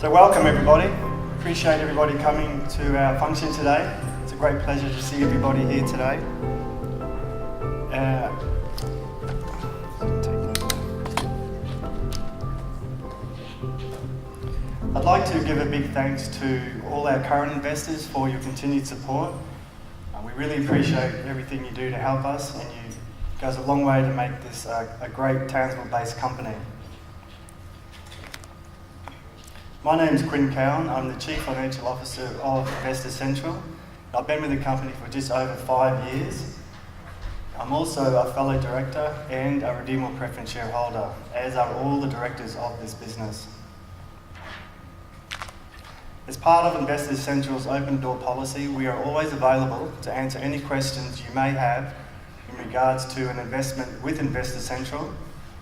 So welcome everybody. Appreciate everybody coming to our function today. It's a great pleasure to see everybody here today. I'd like to give a big thanks to all our current investors for your continued support. We really appreciate everything you do to help us, and it goes a long way to make this a great Townsville-based company. My name is Quinn Cowan. I'm the Chief Financial Officer of Investor Central. I've been with the company for just over 5 years. I'm also a fellow director and a redeemable preference shareholder, as are all the directors of this business. As part of Investor Central's open door policy, we are always available to answer any questions you may have in regards to an investment with Investor Central,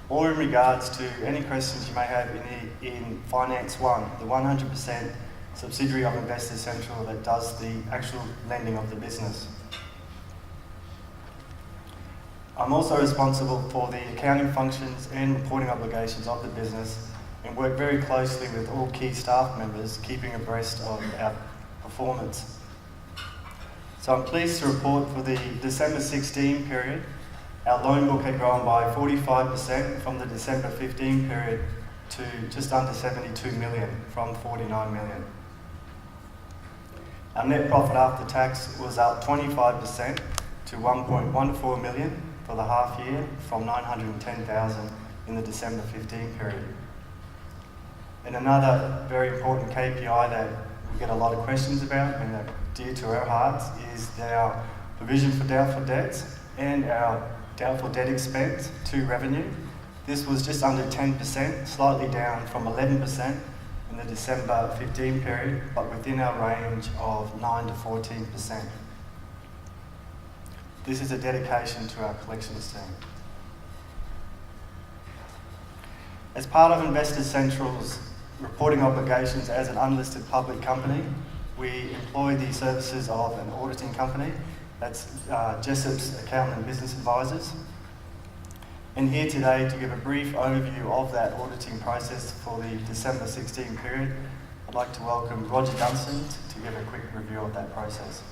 or in regards to any questions you may have in Finance One, the 100% subsidiary of Investor Central that does the actual lending of the business. I'm also responsible for the accounting functions and reporting obligations of the business, and work very closely with all key staff members, keeping abreast of our performance. So I'm pleased to report for the December 16 period, our loan book had grown by 45% from the December 15 period to just under 72 million from 49 million. Our net profit after tax was up 25% to 1.14 million for the half year from 910,000 in the December 15 period. And another very important KPI that we get a lot of questions about and that dear to our hearts is our provision for doubtful debts and our doubtful debt expense to revenue. This was just under 10%, slightly down from 11% in the December 15 period, but within our range of 9 to 14%. This is a dedication to our collections team. As part of Investor Central's reporting obligations as an unlisted public company, we employ the services of an auditing company, that's Jessop's Accountant and Business Advisors. And here today to give a brief overview of that auditing process for the December 16 period, I'd like to welcome Roger Dunstan to give a quick review of that process.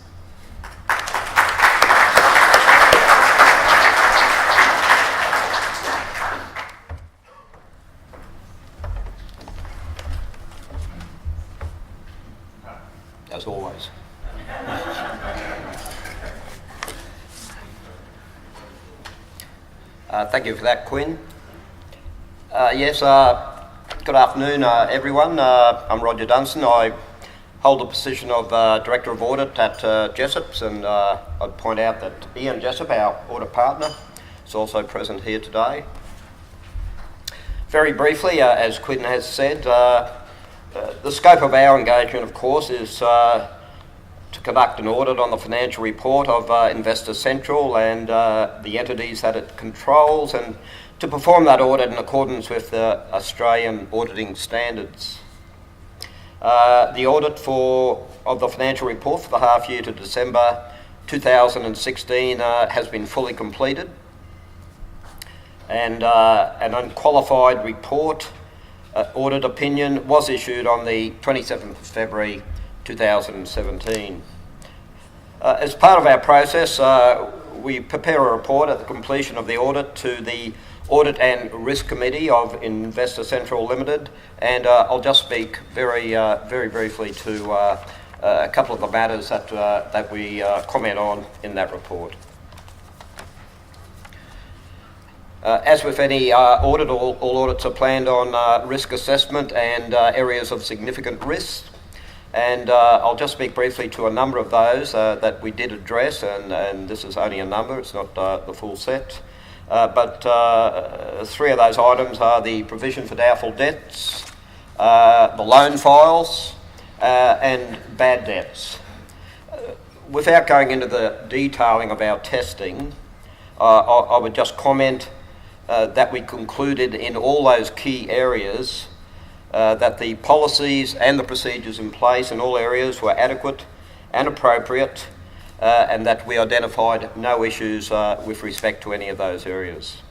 As always. Thank you for that, Quinn. Good afternoon, everyone. I'm Roger Dunstan. I hold the position of Director of Audit at Jessop's, and I'd point out that Ian Jessop, our audit partner, is also present here today. Very briefly, as Quinn has said, the scope of our engagement, of course, is to conduct an audit on the financial report of Investor Central and the entities that it controls, and to perform that audit in accordance with the Australian auditing standards. The audit of the financial report for the half year to December 2016 has been fully completed, and an unqualified report audit opinion was issued on the 27th of February 2017. As part of our process, we prepare a report at the completion of the audit to the Audit and Risk Committee of Investor Central Limited, and I'll just speak very briefly to a couple of the matters that we comment on in that report. As with any audit, all audits are planned on risk assessment and areas of significant risk. And I'll just speak briefly to a number of those that we did address, and this is only a number, it's not the full set. But three of those items are the provision for doubtful debts, the loan files, and bad debts. Without going into the detailing of our testing, I would just comment that we concluded in all those key areas that the policies and the procedures in place in all areas were adequate and appropriate, and that we identified no issues with respect to any of those areas.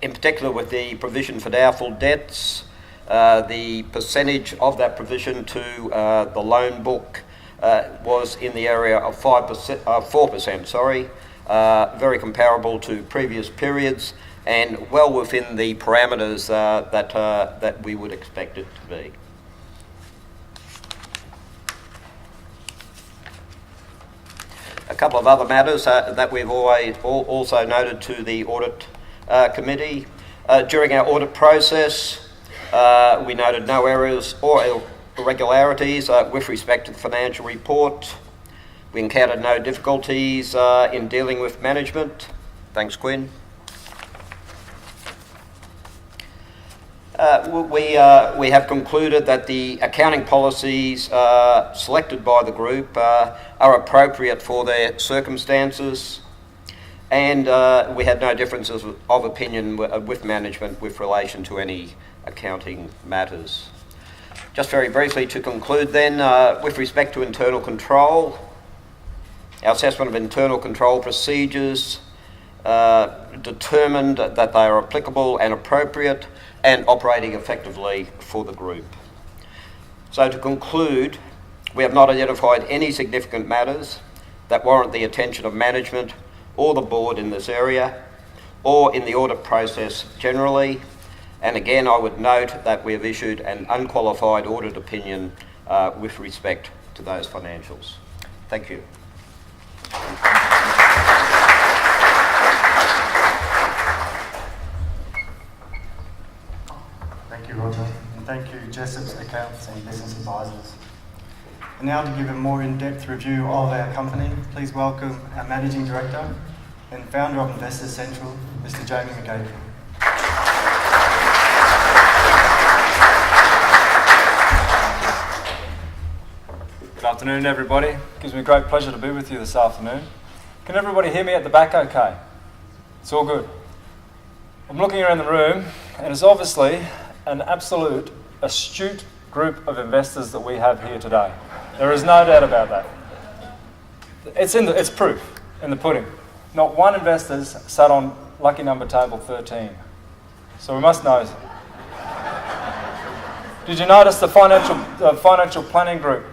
In particular, with the provision for doubtful debts, The percentage of that provision to the loan book was in the area of 4%, very comparable to previous periods and well within the parameters that we would expect it to be. A couple of other matters that we've also noted to the Audit Committee. During our audit process, we noted no errors or irregularities with respect to the financial report. We encountered no difficulties in dealing with management. Thanks, Quinn. We have concluded that the accounting policies selected by the group are appropriate for their circumstances, and we had no differences of opinion with management with relation to any accounting matters. Just very briefly to conclude then, with respect to internal control, our assessment of internal control procedures determined that they are applicable and appropriate and operating effectively for the group. So to conclude, we have not identified any significant matters that warrant the attention of management or the board in this area or in the audit process generally. And again, I would note that we have issued an unqualified audit opinion with respect to those financials. Thank you. Thank you, Roger, and thank you, Jessop's Accounts and Business Advisors. And now to give a more in-depth review of our company, please welcome our Managing Director and Founder of Investors Central, Mr. Jamie McGavin. Good afternoon, everybody. It gives me great pleasure to be with you this afternoon. Can everybody hear me at the back okay? It's all good. I'm looking around the room, and it's obviously an absolute astute group of investors that we have here today. There is no doubt about that. It's proof in the pudding. Not one investor's sat on lucky number table 13. So we must know. Did you notice the financial planning group,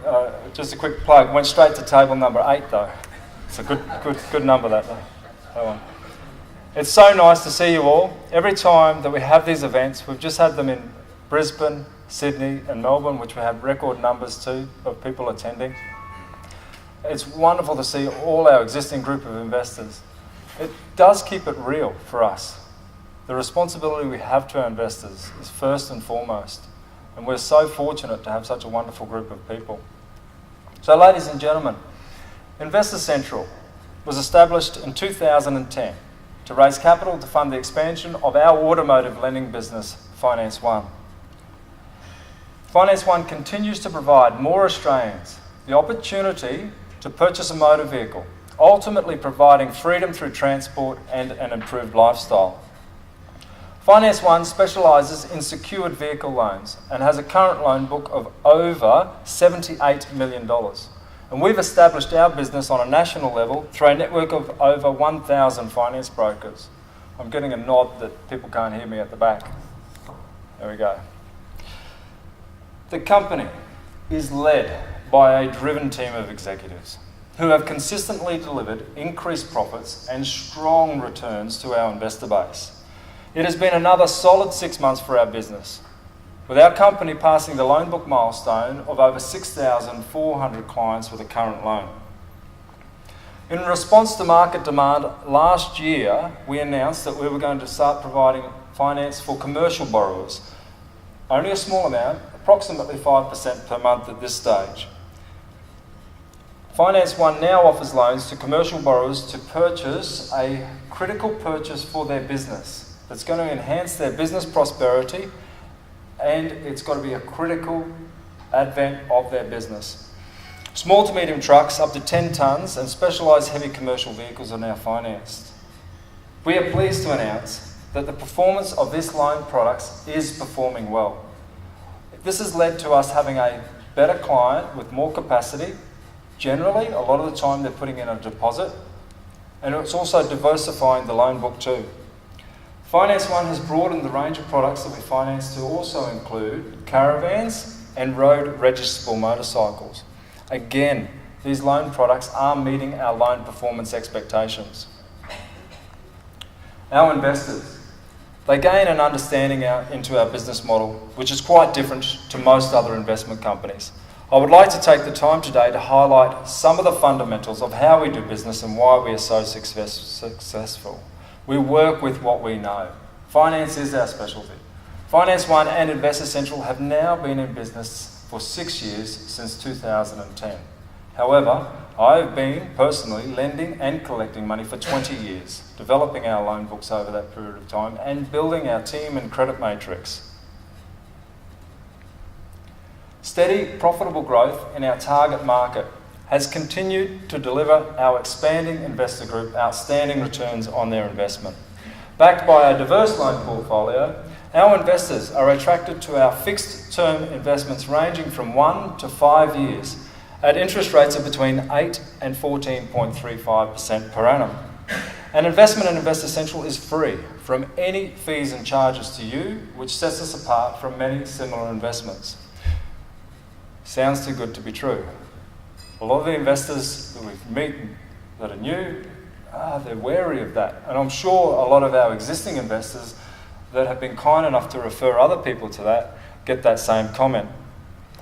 just a quick plug, went straight to table number 8 though. It's a good number that one. It's so nice to see you all. Every time that we have these events, we've just had them in Brisbane, Sydney and Melbourne, which we had record numbers too of people attending. It's wonderful to see all our existing group of investors. It does keep it real for us. The responsibility we have to our investors is first and foremost. And we're so fortunate to have such a wonderful group of people. So ladies and gentlemen, Investors Central was established in 2010 to raise capital to fund the expansion of our automotive lending business, Finance One. Finance One continues to provide more Australians the opportunity to purchase a motor vehicle, ultimately providing freedom through transport and an improved lifestyle. Finance One specialises in secured vehicle loans and has a current loan book of over $78 million. And we've established our business on a national level through a network of over 1,000 finance brokers. I'm getting a nod that people can't hear me at the back. There we go. The company is led by a driven team of executives who have consistently delivered increased profits and strong returns to our investor base. It has been another solid 6 months for our business, with our company passing the loan book milestone of over 6,400 clients with a current loan. In response to market demand, last year we announced that we were going to start providing finance for commercial borrowers. Only a small amount, approximately 5% per month at this stage. Finance One now offers loans to commercial borrowers to purchase a critical purchase for their business that's going to enhance their business prosperity, and it's got to be a critical advent of their business. Small to medium trucks up to 10 tonnes and specialised heavy commercial vehicles are now financed. We are pleased to announce that the performance of this loan products is performing well. This has led to us having a better client with more capacity. Generally, a lot of the time they're putting in a deposit, and it's also diversifying the loan book too. Finance One has broadened the range of products that we finance to also include caravans and road registrable motorcycles. Again, these loan products are meeting our loan performance expectations. Our investors, they gain an understanding into our business model, which is quite different to most other investment companies. I would like to take the time today to highlight some of the fundamentals of how we do business and why we are so successful. We work with what we know. Finance is our specialty. Finance One and Investor Central have now been in business for 6 years, since 2010. However, I've been personally lending and collecting money for 20 years, developing our loan books over that period of time and building our team and credit matrix. Steady, profitable growth in our target market has continued to deliver our expanding investor group outstanding returns on their investment. Backed by a diverse loan portfolio, our investors are attracted to our fixed-term investments ranging from 1 to 5 years at interest rates of between 8 and 14.35% per annum. An investment in Investor Central is free from any fees and charges to you, which sets us apart from many similar investments. Sounds too good to be true. A lot of the investors that we meet that are new, they're wary of that. And I'm sure a lot of our existing investors that have been kind enough to refer other people to that get that same comment.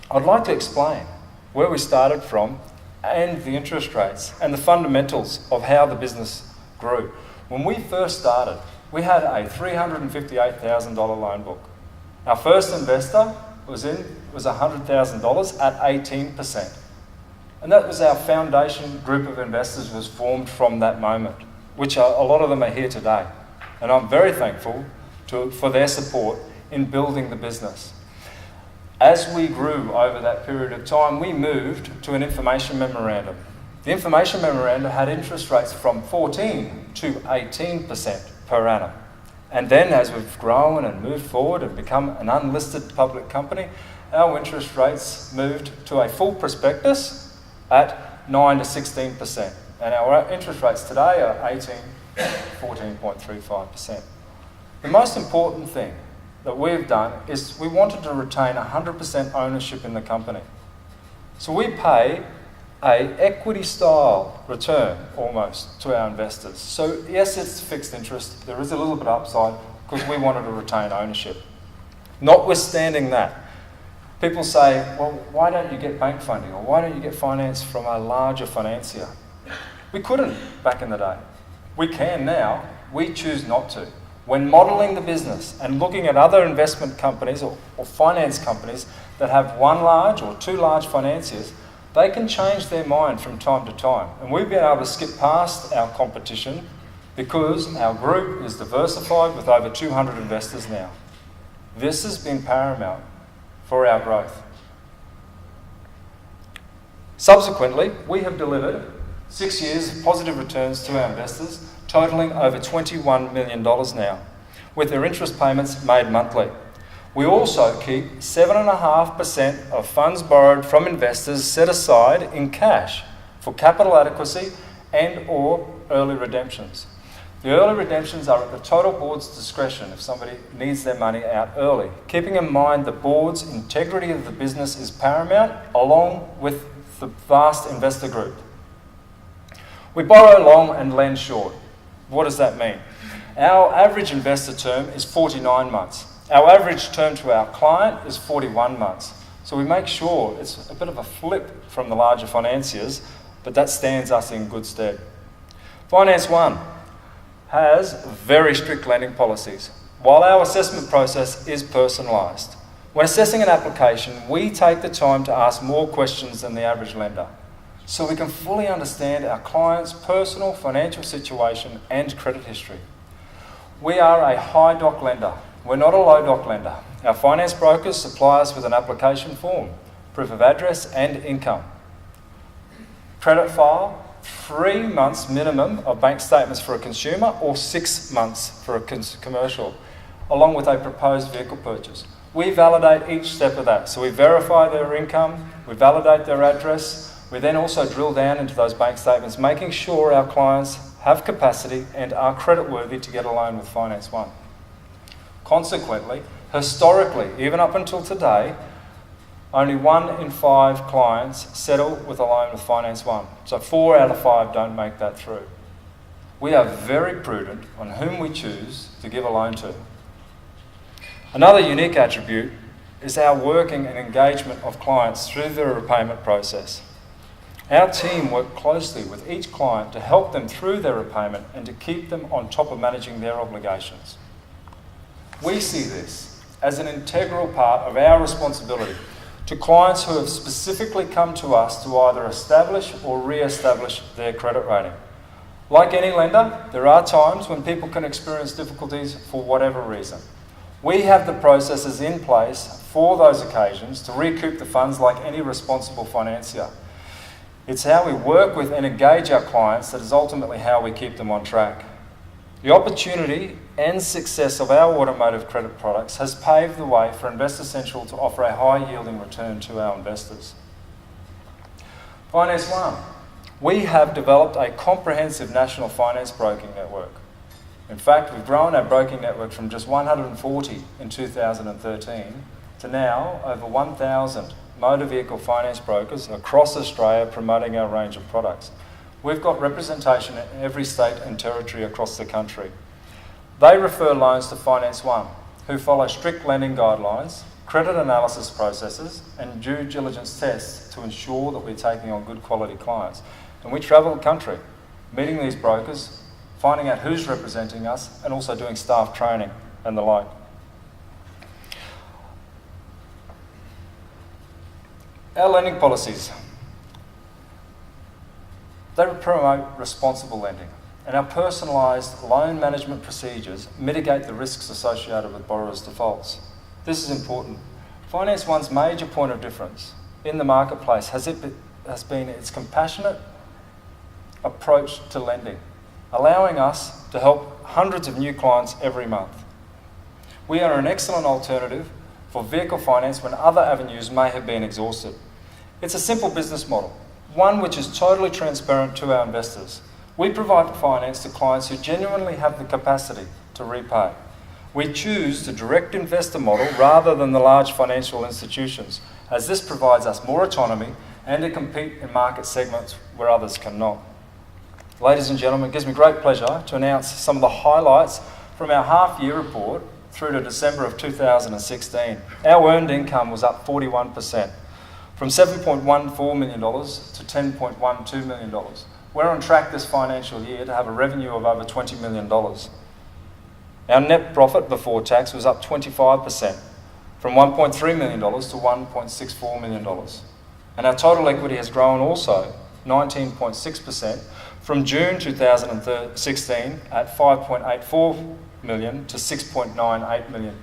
I'd like to explain where we started from and the interest rates and the fundamentals of how the business grew. When we first started, we had a $358,000 loan book. Our first investor was $100,000 at 18%. And that was our foundation group of investors was formed from that moment, which a lot of them are here today. And I'm very thankful for their support in building the business. As we grew over that period of time, we moved to an information memorandum. The information memorandum had interest rates from 14 to 18% per annum. And then as we've grown and moved forward and become an unlisted public company, our interest rates moved to a full prospectus at 9 to 16%. And our interest rates today are 14.35%. The most important thing that we've done is we wanted to retain 100% ownership in the company. So we pay an equity style return almost to our investors. So yes, it's fixed interest. There is a little bit of upside because we wanted to retain ownership. Notwithstanding that, people say, well, why don't you get bank funding or why don't you get finance from a larger financier? We couldn't back in the day. We can now. We choose not to. When modelling the business and looking at other investment companies or finance companies that have one large or two large financiers, they can change their mind from time to time. And we've been able to skip past our competition because our group is diversified with over 200 investors now. This has been paramount for our growth. Subsequently, we have delivered 6 years of positive returns to our investors, totalling over $21 million now, with their interest payments made monthly. We also keep 7.5% of funds borrowed from investors set aside in cash for capital adequacy and or early redemptions. The early redemptions are at the total board's discretion if somebody needs their money out early, keeping in mind the board's integrity of the business is paramount, along with the vast investor group. We borrow long and lend short. What does that mean? Our average investor term is 49 months. Our average term to our client is 41 months. So we make sure it's a bit of a flip from the larger financiers, but that stands us in good stead. Finance One has very strict lending policies, while our assessment process is personalised. When assessing an application, we take the time to ask more questions than the average lender, so we can fully understand our client's personal financial situation and credit history. We are a high doc lender. We're not a low doc lender. Our finance brokers supply us with an application form, proof of address and income. Credit file, 3 months minimum of bank statements for a consumer or 6 months for a commercial, along with a proposed vehicle purchase. We validate each step of that. So we verify their income, we validate their address, we then also drill down into those bank statements, making sure our clients have capacity and are creditworthy to get a loan with Finance One. Consequently, historically, even up until today, only 1 in 5 clients settle with a loan with Finance One. So 4 out of 5 don't make that through. We are very prudent on whom we choose to give a loan to. Another unique attribute is our working and engagement of clients through the repayment process. Our team work closely with each client to help them through their repayment and to keep them on top of managing their obligations. We see this as an integral part of our responsibility to clients who have specifically come to us to either establish or re-establish their credit rating. Like any lender, there are times when people can experience difficulties for whatever reason. We have the processes in place for those occasions to recoup the funds like any responsible financier. It's how we work with and engage our clients that is ultimately how we keep them on track. The opportunity and success of our automotive credit products has paved the way for Invest Essential to offer a high-yielding return to our investors. Finance One. We have developed a comprehensive national finance broking network. In fact, we've grown our broking network from just 140 in 2013 to now over 1,000 motor vehicle finance brokers across Australia promoting our range of products. We've got representation in every state and territory across the country. They refer loans to Finance One, who follow strict lending guidelines, credit analysis processes, and due diligence tests to ensure that we're taking on good quality clients. And we travel the country, meeting these brokers, finding out who's representing us, and also doing staff training and the like. Our lending policies, they promote responsible lending, and our personalised loan management procedures mitigate the risks associated with borrowers' defaults. This is important. Finance One's major point of difference in the marketplace has been its compassionate approach to lending, allowing us to help hundreds of new clients every month. We are an excellent alternative for vehicle finance when other avenues may have been exhausted. It's a simple business model, one which is totally transparent to our investors. We provide finance to clients who genuinely have the capacity to repay. We choose the direct investor model rather than the large financial institutions, as this provides us more autonomy and to compete in market segments where others cannot. Ladies and gentlemen, it gives me great pleasure to announce some of the highlights from our half-year report through to December of 2016. Our earned income was up 41%, from $7.14 million to $10.12 million. We're on track this financial year to have a revenue of over $20 million. Our net profit before tax was up 25%, from $1.3 million to $1.64 million. And our total equity has grown also 19.6%, from June 2016 at $5.84 million to $6.98 million.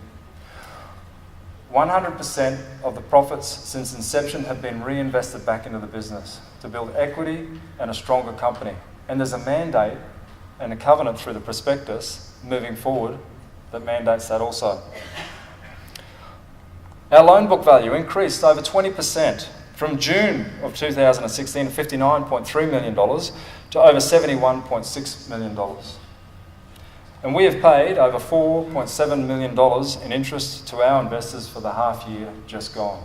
100% of the profits since inception have been reinvested back into the business to build equity and a stronger company. And there's a mandate and a covenant through the prospectus moving forward that mandates that also. Our loan book value increased over 20% from June of 2016 to $59.3 million to over $71.6 million. And we have paid over $4.7 million in interest to our investors for the half year just gone.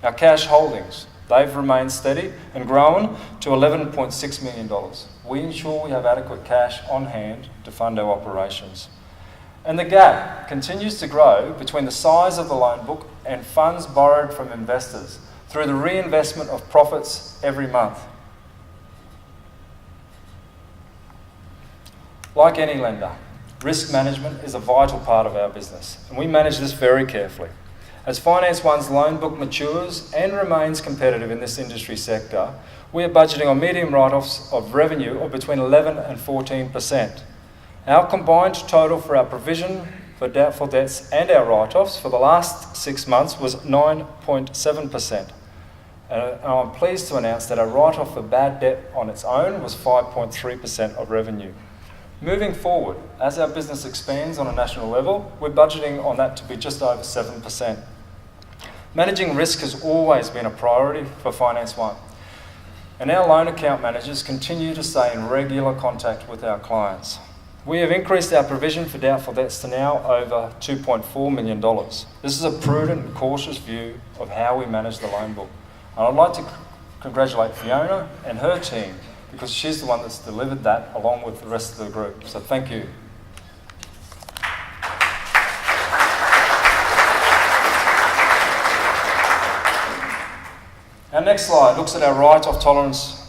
Our cash holdings, they've remained steady and grown to $11.6 million. We ensure we have adequate cash on hand to fund our operations. And the gap continues to grow between the size of the loan book and funds borrowed from investors through the reinvestment of profits every month. Like any lender, risk management is a vital part of our business, and we manage this very carefully. As Finance One's loan book matures and remains competitive in this industry sector, we are budgeting on medium write-offs of revenue of between 11 and 14%. Our combined total for our provision for doubtful debts and our write-offs for the last 6 months was 9.7%. And I'm pleased to announce that our write-off for bad debt on its own was 5.3% of revenue. Moving forward, as our business expands on a national level, we're budgeting on that to be just over 7%. Managing risk has always been a priority for Finance One, and our loan account managers continue to stay in regular contact with our clients. We have increased our provision for doubtful debts to now over $2.4 million. This is a prudent and cautious view of how we manage the loan book. And I'd like to congratulate Fiona and her team because she's the one that's delivered that along with the rest of the group. So thank you. Our next slide looks at our write-off tolerance.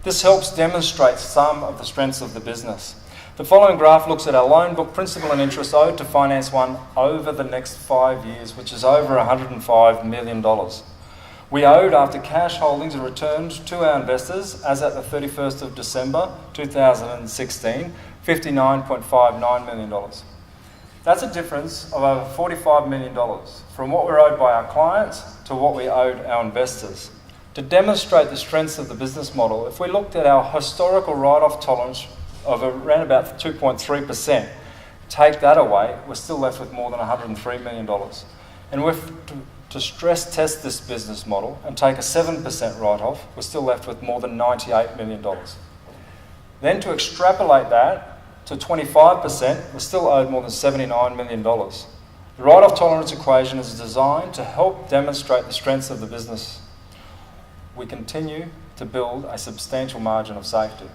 This helps demonstrate some of the strengths of the business. The following graph looks at our loan book principal and interest owed to Finance One over the next 5 years, which is over $105 million. We owed after cash holdings are returned to our investors as at the 31st of December 2016, $59.59 million. That's a difference of over $45 million from what we're owed by our clients to what we owed our investors. To demonstrate the strengths of the business model, if we looked at our historical write-off tolerance of around about 2.3%, take that away, we're still left with more than $103 million. And to stress test this business model and take a 7% write-off, we're still left with more than $98 million. Then to extrapolate that to 25%, we're still owed more than $79 million. The write-off tolerance equation is designed to help demonstrate the strengths of the business. We continue to build a substantial margin of safety.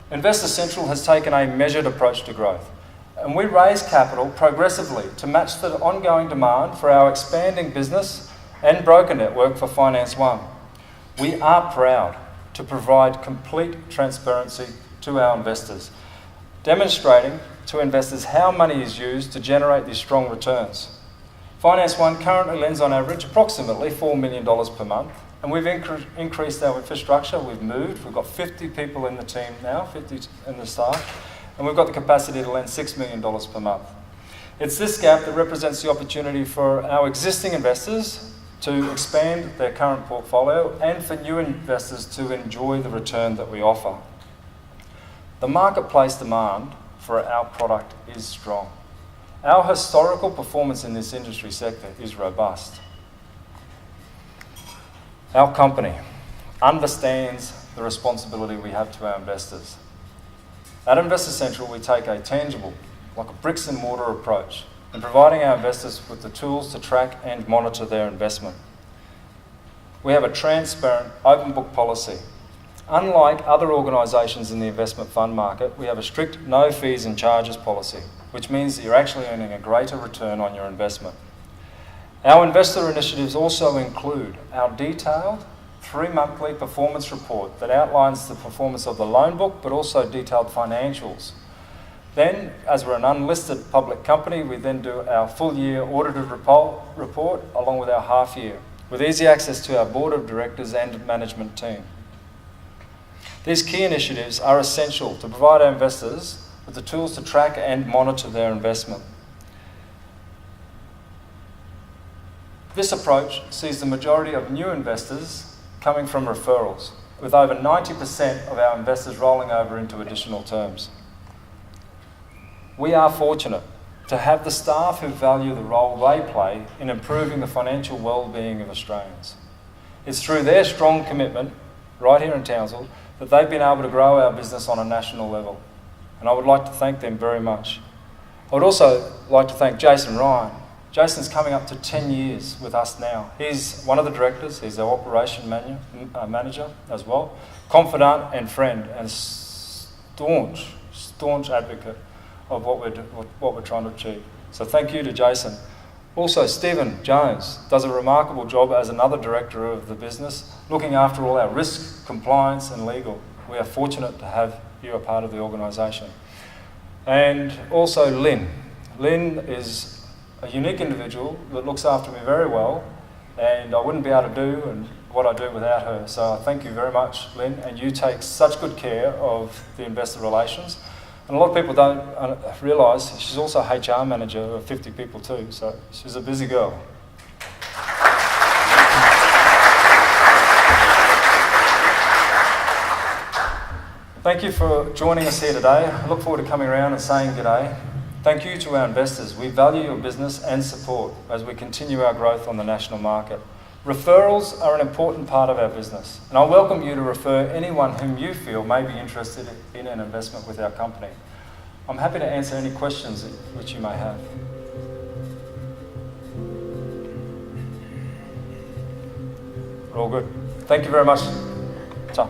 Investor Central has taken a measured approach to growth, and we raise capital progressively to match the ongoing demand for our expanding business and broker network for Finance One. We are proud to provide complete transparency to our investors, demonstrating to investors how money is used to generate these strong returns. Finance One currently lends on average approximately $4 million per month, and we've increased our infrastructure. We've got 50 people in the team now, 50 in the staff, and we've got the capacity to lend $6 million per month. It's this gap that represents the opportunity for our existing investors to expand their current portfolio and for new investors to enjoy the return that we offer. The marketplace demand for our product is strong. Our historical performance in this industry sector is robust. Our company understands the responsibility we have to our investors. At Investor Central, we take a tangible, like a bricks and mortar approach in providing our investors with the tools to track and monitor their investment. We have a transparent, open book policy. Unlike other organisations in the investment fund market, we have a strict no fees and charges policy, which means that you're actually earning a greater return on your investment. Our investor initiatives also include our detailed 3-monthly performance report that outlines the performance of the loan book, but also detailed financials. Then, as we're an unlisted public company, we then do our full year audited report along with our half year, with easy access to our board of directors and management team. These key initiatives are essential to provide our investors with the tools to track and monitor their investment. This approach sees the majority of new investors coming from referrals, with over 90% of our investors rolling over into additional terms. We are fortunate to have the staff who value the role they play in improving the financial well-being of Australians. It's through their strong commitment, right here in Townsville, that they've been able to grow our business on a national level. And I would like to thank them very much. I would also like to thank Jason Ryan. Jason's coming up to 10 years with us now. He's one of the directors, he's our operation manager as well, confidant and friend, and staunch advocate of what we're trying to achieve. So thank you to Jason. Also, Stephen Jones does a remarkable job as another director of the business, looking after all our risk, compliance and legal. We are fortunate to have you a part of the organisation. And also Lynn. Lynn is a unique individual that looks after me very well, and I wouldn't be able to do what I do without her. So I thank you very much, Lynn, and you take such good care of the investor relations. And a lot of people don't realise she's also HR manager of 50 people too, so she's a busy girl. Thank you for joining us here today. I look forward to coming around and saying g'day. Thank you to our investors. We value your business and support as we continue our growth on the national market. Referrals are an important part of our business, and I welcome you to refer anyone whom you feel may be interested in an investment with our company. I'm happy to answer any questions which you may have. We're all good. Thank you very much. Ciao.